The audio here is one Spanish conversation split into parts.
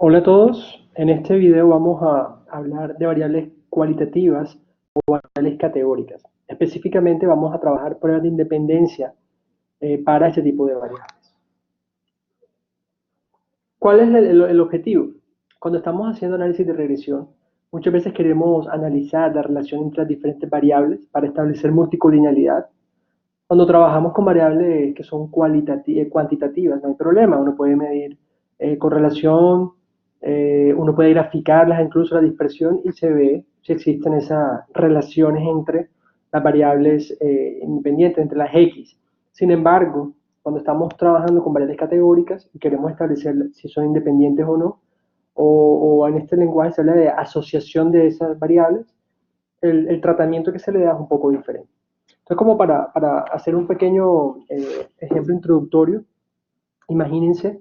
Hola a todos, en este video vamos a hablar de variables cualitativas o variables categóricas. Específicamente vamos a trabajar pruebas de independencia para este tipo de variables. ¿Cuál es el objetivo? Cuando estamos haciendo análisis de regresión, muchas veces queremos analizar la relación entre las diferentes variables para establecer multicolinialidad. Cuando trabajamos con variables que son cuantitativas, no hay problema, uno puede medir correlación, uno puede graficarlas, incluso la dispersión, y se ve si existen esas relaciones entre las variables independientes, entre las X. Sin embargo, cuando estamos trabajando con variables categóricas y queremos establecer si son independientes o no, o en este lenguaje se habla de asociación de esas variables, el tratamiento que se le da es un poco diferente. Entonces, como para hacer un pequeño ejemplo introductorio, imagínense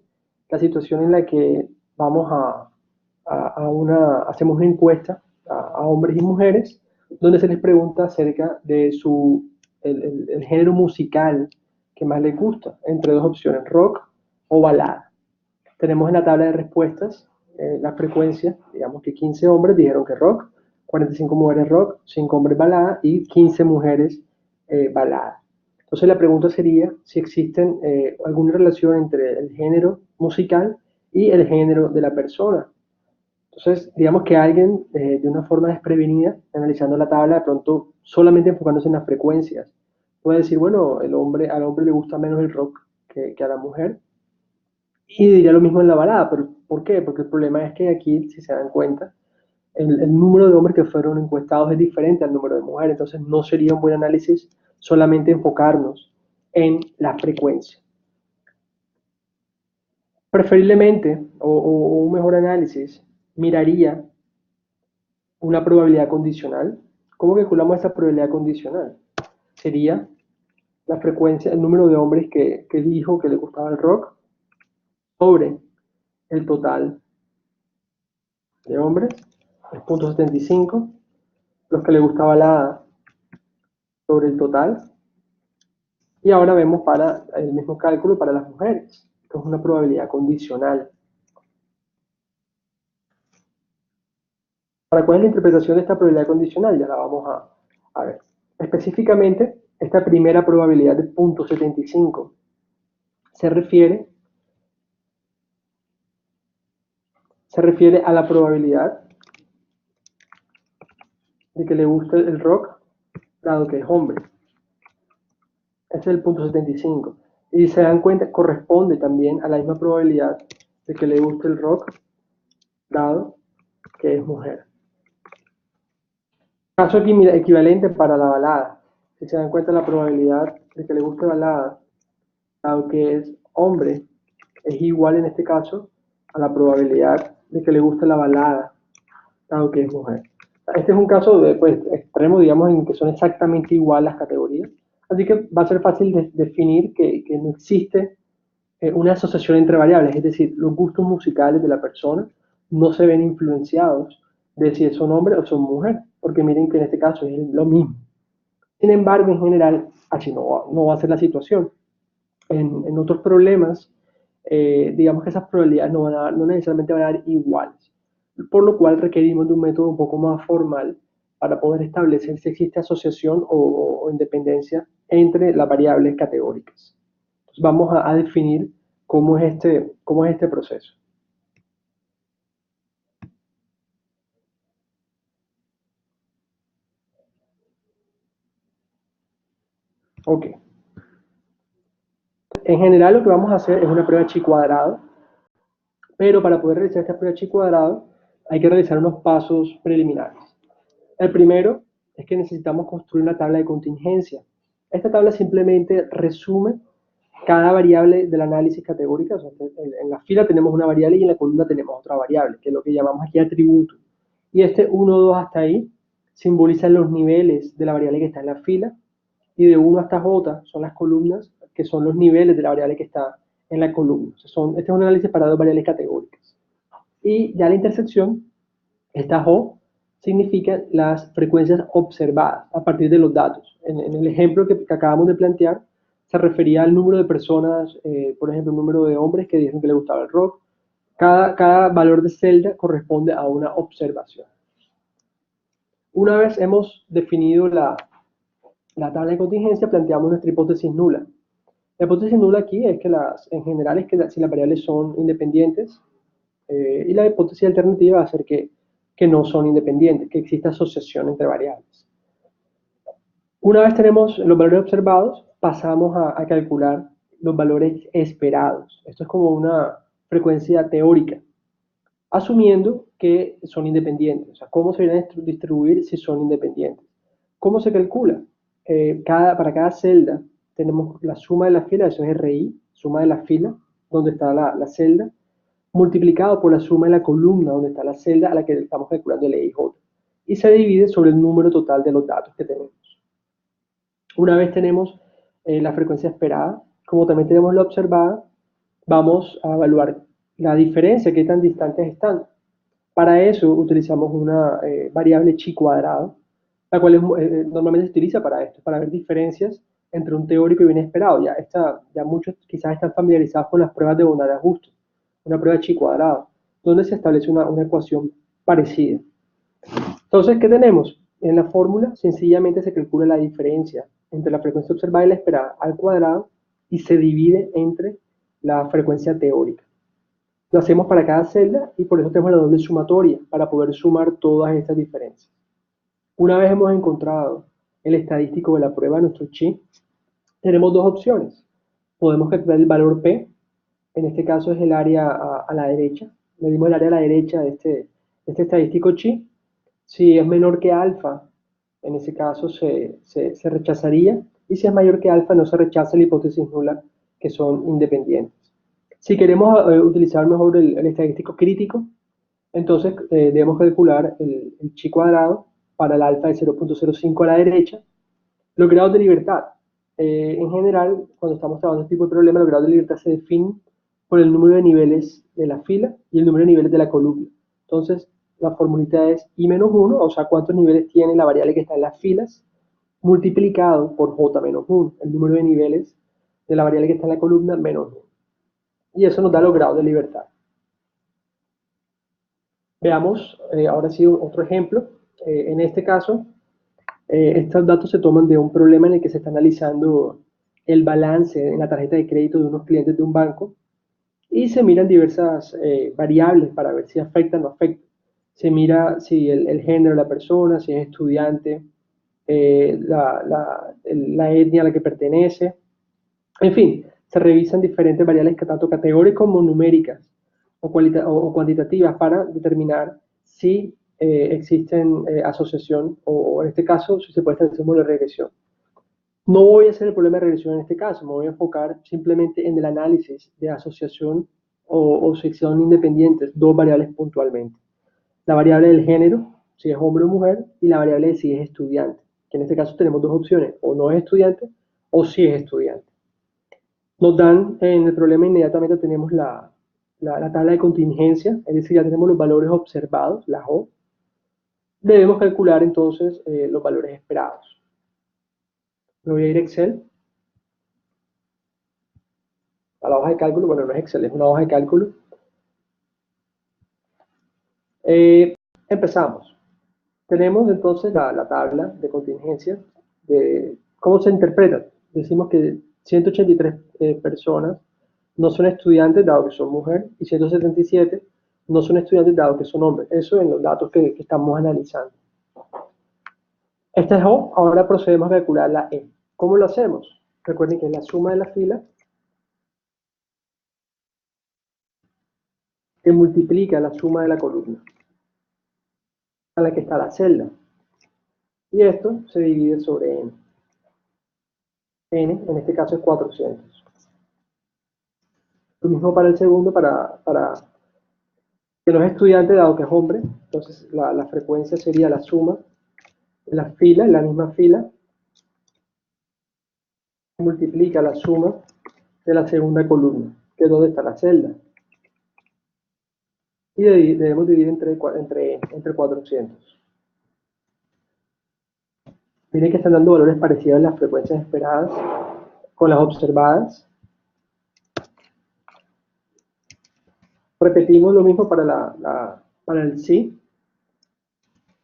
la situación en la que vamos hacemos una encuesta a hombres y mujeres, donde se les pregunta acerca de el género musical que más les gusta, entre dos opciones, rock o balada. Tenemos en la tabla de respuestas la frecuencia, digamos que 15 hombres dijeron que rock, 45 mujeres rock, 5 hombres balada y 15 mujeres balada. Entonces la pregunta sería si existen alguna relación entre el género musical y el género de la persona. Entonces, digamos que alguien de una forma desprevenida, analizando la tabla, de pronto solamente enfocándose en las frecuencias, puede decir, bueno, al hombre le gusta menos el rock que a la mujer, y diría lo mismo en la balada, pero ¿por qué? Porque el problema es que aquí, si se dan cuenta, el número de hombres que fueron encuestados es diferente al número de mujeres, entonces no sería un buen análisis solamente enfocarnos en la frecuencia. Preferiblemente, o un mejor análisis, miraría una probabilidad condicional. ¿Cómo calculamos esa probabilidad condicional? Sería la frecuencia, el número de hombres que dijo que le gustaba el rock sobre el total de hombres, es 0.75, los que le gustaba la sobre el total, y ahora vemos para el mismo cálculo para las mujeres, que es una probabilidad condicional. ¿Para cuál es la interpretación de esta probabilidad condicional? Ya la vamos a ver. Específicamente, esta primera probabilidad de 0.75 se refiere a la probabilidad de que le guste el rock, dado que es hombre. Ese es el 0.75. Y se dan cuenta, corresponde también a la misma probabilidad de que le guste el rock, dado que es mujer. Caso equivalente para la balada. Si se dan cuenta, la probabilidad de que le guste balada, dado que es hombre, es igual en este caso a la probabilidad de que le guste la balada, dado que es mujer. Este es un caso de, pues, extremo, digamos, en que son exactamente igual las categorías. Así que va a ser fácil definir que no existe una asociación entre variables, es decir, los gustos musicales de la persona no se ven influenciados de si son hombre o son mujer, porque miren que en este caso es lo mismo. Sin embargo, en general, así no va a ser la situación. En otros problemas, digamos que esas probabilidades no necesariamente van a dar iguales, por lo cual requerimos de un método un poco más formal para poder establecer si existe asociación o independencia entre las variables categóricas. Entonces vamos a definir cómo es este proceso. Ok. En general lo que vamos a hacer es una prueba chi cuadrado, pero para poder realizar esta prueba chi cuadrado hay que realizar unos pasos preliminares. El primero es que necesitamos construir una tabla de contingencia. Esta tabla simplemente resume cada variable del análisis categórico. O sea, en la fila tenemos una variable y en la columna tenemos otra variable, que es lo que llamamos aquí atributo. Y este 1, 2 hasta ahí simbolizan los niveles de la variable que está en la fila, y de 1 hasta J son las columnas, que son los niveles de la variable que está en la columna. Este es un análisis para dos variables categóricas. Y ya la intersección, esta J, significa las frecuencias observadas a partir de los datos. En el ejemplo que acabamos de plantear, se refería al número de personas, por ejemplo, el número de hombres que dijeron que les gustaba el rock, Cada valor de celda corresponde a una observación. Una vez hemos definido la tabla de contingencia, planteamos nuestra hipótesis nula. La hipótesis nula aquí es que en general es que si las variables son independientes, y la hipótesis alternativa va a ser que no son independientes, que existe asociación entre variables. Una vez tenemos los valores observados, pasamos a calcular los valores esperados. Esto es como una frecuencia teórica, asumiendo que son independientes. O sea, ¿cómo se van a distribuir si son independientes? ¿Cómo se calcula? Para cada celda tenemos la suma de la fila, eso es RI, suma de la fila, donde está la celda, multiplicado por la suma de la columna, donde está la celda a la que estamos calculando el EIJ. Y se divide sobre el número total de los datos que tenemos. Una vez tenemos la frecuencia esperada, como también tenemos la observada, vamos a evaluar la diferencia, qué tan distantes están. Para eso utilizamos una variable chi cuadrado, la cual normalmente se utiliza para esto, para ver diferencias entre un teórico y un esperado. Ya muchos quizás están familiarizados con las pruebas de bondad de ajuste, una prueba chi cuadrado, donde se establece una ecuación parecida. Entonces, ¿qué tenemos? En la fórmula sencillamente se calcula la diferencia entre la frecuencia observada y la esperada al cuadrado y se divide entre la frecuencia teórica. Lo hacemos para cada celda y por eso tenemos la doble sumatoria, para poder sumar todas estas diferencias. Una vez hemos encontrado el estadístico de la prueba, nuestro chi, tenemos dos opciones. Podemos calcular el valor P, en este caso es el área a la derecha. Medimos el área a la derecha de este estadístico chi. Si es menor que alfa, en ese caso se rechazaría, y si es mayor que alfa no se rechaza la hipótesis nula, que son independientes. Si queremos utilizar mejor el estadístico crítico, entonces debemos calcular el chi cuadrado para el alfa de 0.05 a la derecha. Los grados de libertad. En general, cuando estamos trabajando este tipo de problemas, los grados de libertad se definen por el número de niveles de la fila y el número de niveles de la columna. Entonces, la formulita es i menos 1, o sea, cuántos niveles tiene la variable que está en las filas, multiplicado por j menos 1, el número de niveles de la variable que está en la columna menos 1. Y eso nos da los grados de libertad. Veamos ahora sí otro ejemplo. En este caso, estos datos se toman de un problema en el que se está analizando el balance en la tarjeta de crédito de unos clientes de un banco y se miran diversas variables para ver si afectan o no afectan. Se mira si el género de la persona, si es estudiante, la etnia a la que pertenece. En fin, se revisan diferentes variables tanto categóricas como numéricas o cuantitativas para determinar si existen asociación o en este caso si se puede establecer un modelo de regresión. No voy a hacer el problema de regresión en este caso, me voy a enfocar simplemente en el análisis de asociación o si son independientes dos variables puntualmente. La variable del género, si es hombre o mujer, y la variable de si es estudiante, que en este caso tenemos dos opciones, o no es estudiante o si es estudiante. Nos dan en el problema inmediatamente tenemos la tabla de contingencia, es decir, ya tenemos los valores observados, la O. Debemos calcular entonces los valores esperados. Me voy a ir a Excel, a la hoja de cálculo, bueno, no es Excel, es una hoja de cálculo. Empezamos. Tenemos entonces la tabla de contingencia, de cómo se interpreta. Decimos que 183 personas no son estudiantes dado que son mujeres y 177 no son estudiantes dado que son hombres. Eso en los datos que estamos analizando. Esta es O, ahora procedemos a calcular la E. ¿Cómo lo hacemos? Recuerden que es la suma de la fila que multiplica la suma de la columna a la que está la celda. Y esto se divide sobre N. N, en este caso es 400. Lo mismo para el segundo, para que no es estudiante, dado que es hombre. Entonces la frecuencia sería la suma de las filas, la misma fila, multiplica la suma de la segunda columna, que es donde está la celda. Y debemos dividir entre 400. Miren que están dando valores parecidos a las frecuencias esperadas con las observadas. Repetimos lo mismo para, para el sí,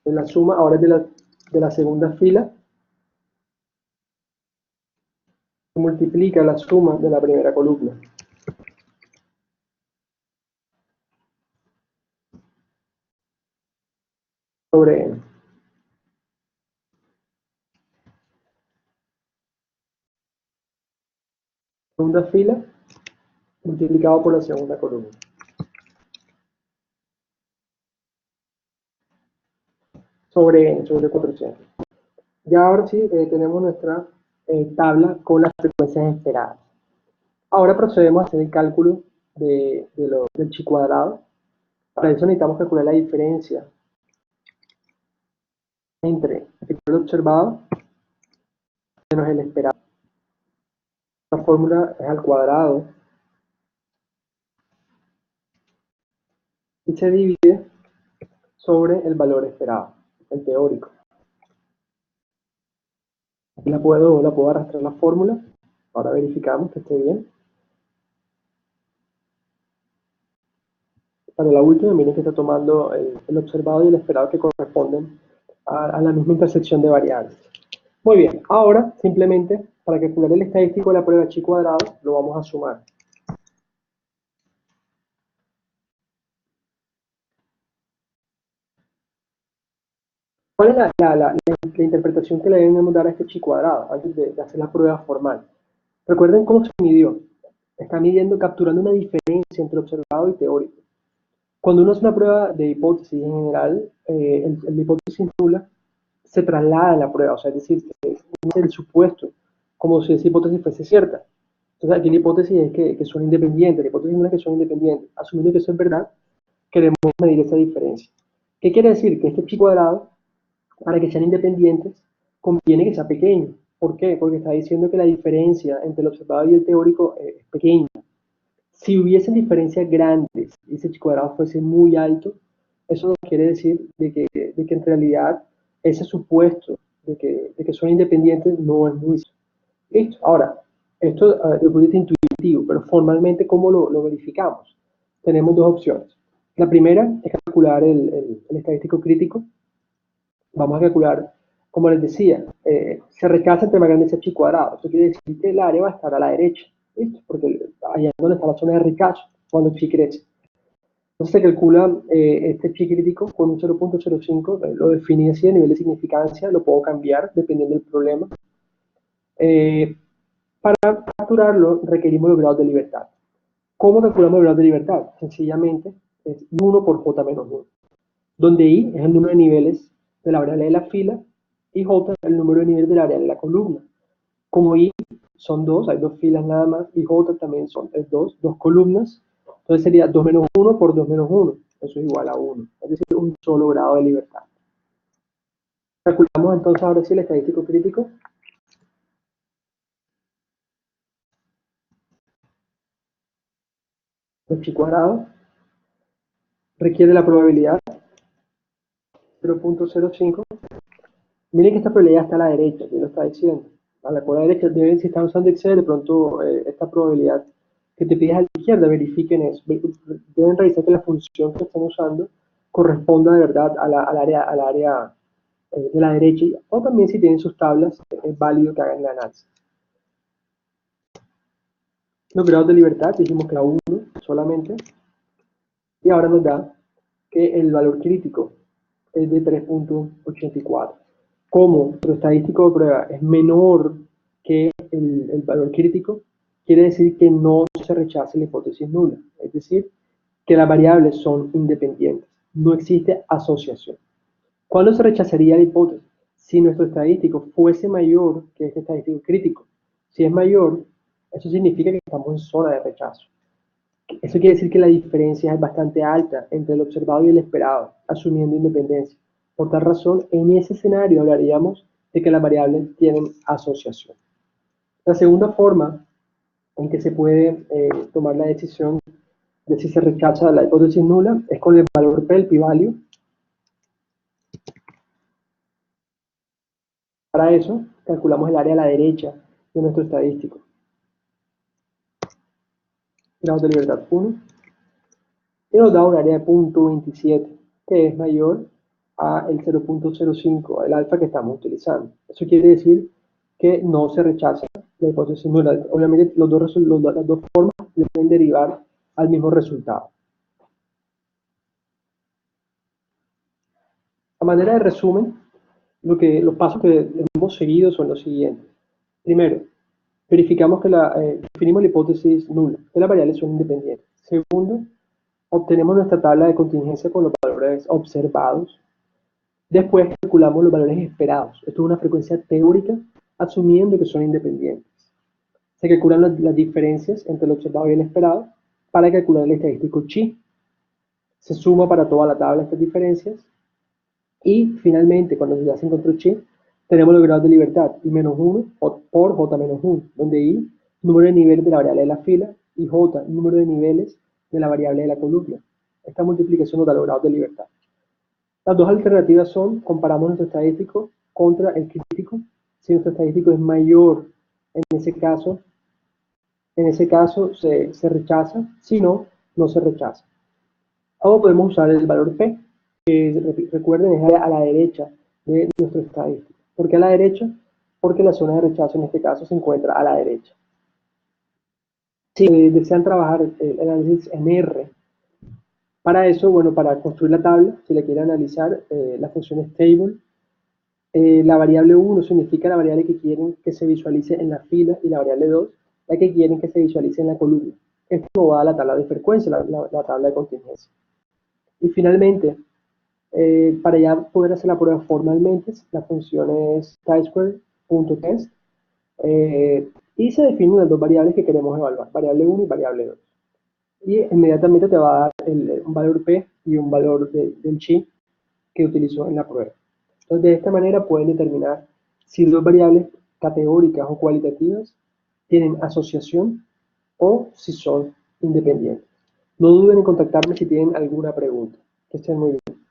de la suma, ahora es de la segunda fila, multiplica la suma de la primera columna. Sobre n. Segunda fila multiplicado por la segunda columna. Sobre n, sobre 400. Ya ahora sí tenemos nuestra tabla con las frecuencias esperadas. Ahora procedemos a hacer el cálculo del chi cuadrado. Para eso necesitamos calcular la diferencia entre el valor observado menos el esperado. La fórmula es al cuadrado y se divide sobre el valor esperado, el teórico. Aquí la puedo arrastrar la fórmula. Ahora verificamos que esté bien. Para la última, miren que está tomando el observado y el esperado que corresponden a la misma intersección de variables. Muy bien, ahora simplemente para calcular el estadístico de la prueba chi cuadrado lo vamos a sumar. ¿Cuál es la interpretación que le debemos dar a este chi cuadrado antes de hacer la prueba formal? Recuerden cómo se midió. Está midiendo, capturando una diferencia entre observado y teórico. Cuando uno hace una prueba de hipótesis en general, la hipótesis nula se traslada en la prueba, o sea, es decir, es el supuesto, como si esa hipótesis fuese cierta. Entonces aquí la hipótesis es que son independientes, la hipótesis nula es que son independientes. Asumiendo que eso es verdad, queremos medir esa diferencia. ¿Qué quiere decir? Que este chi cuadrado, para que sean independientes, conviene que sea pequeño. ¿Por qué? Porque está diciendo que la diferencia entre el observado y el teórico es pequeña. Si hubiesen diferencias grandes y ese chi cuadrado fuese muy alto, eso nos quiere decir de que en realidad ese supuesto de que son independientes no es muy cierto. ¿Listo? Ahora, esto desde el punto de vista intuitivo, pero formalmente, ¿cómo lo verificamos? Tenemos dos opciones. La primera es calcular el estadístico crítico. Vamos a calcular, como les decía, se rechaza entre más grande ese chi cuadrado. Eso quiere decir que el área va a estar a la derecha, ¿listo? Porque allá es donde está la zona de rechazo, cuando chi crece. Entonces se calcula este chi crítico con un 0.05, lo definí así a nivel de significancia, lo puedo cambiar dependiendo del problema. Para capturarlo requerimos los grados de libertad. ¿Cómo calculamos los grados de libertad? Sencillamente es 1 por j menos 1, donde i es el número de niveles de la variable de la fila y j es el número de niveles de la variable de la columna. Como i son 2, hay 2 filas nada más, y j también son 2 columnas, entonces sería 2 menos 1 por 2 menos 1, eso es igual a 1, es decir, un solo grado de libertad. Calculamos entonces ahora sí el estadístico crítico. El chi cuadrado requiere la probabilidad 0.05. Miren que esta probabilidad está a la derecha, que lo está diciendo. A la derecha, si están usando Excel, de pronto esta probabilidad que te pides a la izquierda, verifiquen eso. Deben revisar que la función que están usando corresponda de verdad al área de la derecha, o también si tienen sus tablas, es válido que hagan el análisis. Los grados de libertad, dijimos que era 1 solamente, y ahora nos da que el valor crítico es de 3.84. Como nuestro estadístico de prueba es menor que el valor crítico, quiere decir que no se rechaza la hipótesis nula, es decir, que las variables son independientes, no existe asociación. ¿Cuándo se rechazaría la hipótesis? Si nuestro estadístico fuese mayor que este estadístico crítico. Si es mayor, eso significa que estamos en zona de rechazo. Eso quiere decir que la diferencia es bastante alta entre el observado y el esperado, asumiendo independencia. Por tal razón, en ese escenario hablaríamos de que las variables tienen asociación. La segunda forma en que se puede tomar la decisión de si se rechaza la hipótesis nula es con el valor P, el p-value. Para eso, calculamos el área a la derecha de nuestro estadístico. Grado de libertad 1. y nos da un área de 0.27, que es mayor a el 0.05, el alfa que estamos utilizando. Eso quiere decir que no se rechaza la hipótesis nula. Obviamente las dos formas deben derivar al mismo resultado. A manera de resumen, los pasos que hemos seguido son los siguientes. Primero, verificamos que definimos la hipótesis nula, que las variables son independientes. Segundo, obtenemos nuestra tabla de contingencia con los valores observados. Después calculamos los valores esperados. Esto es una frecuencia teórica, asumiendo que son independientes. Se calculan las diferencias entre el observado y el esperado para calcular el estadístico chi. Se suma para toda la tabla estas diferencias. Y finalmente, cuando ya se encontró chi, tenemos los grados de libertad, I-1 por J-1, donde I, número de niveles de la variable de la fila, y J, número de niveles de la variable de la columna. Esta multiplicación nos da los grados de libertad. Las dos alternativas son, comparamos nuestro estadístico contra el crítico. Si nuestro estadístico es mayor, en ese caso se rechaza, si no, no se rechaza. O podemos usar el valor P, que recuerden es a la derecha de nuestro estadístico. ¿Por qué a la derecha? Porque la zona de rechazo en este caso se encuentra a la derecha. Si desean trabajar el análisis en R, para eso, bueno, para construir la tabla, si le quieren analizar, la función es table. La variable 1 significa la variable que quieren que se visualice en la fila y la variable 2, la que quieren que se visualice en la columna. Esto nos va a la tabla de frecuencia, la tabla de contingencia. Y finalmente, para ya poder hacer la prueba formalmente, la función es chi2.test y se definen las dos variables que queremos evaluar, variable 1 y variable 2. Y inmediatamente te va a dar un valor P y un valor del chi que utilizó en la prueba. Entonces, de esta manera pueden determinar si dos variables categóricas o cualitativas tienen asociación o si son independientes. No duden en contactarme si tienen alguna pregunta. Que estén muy bien.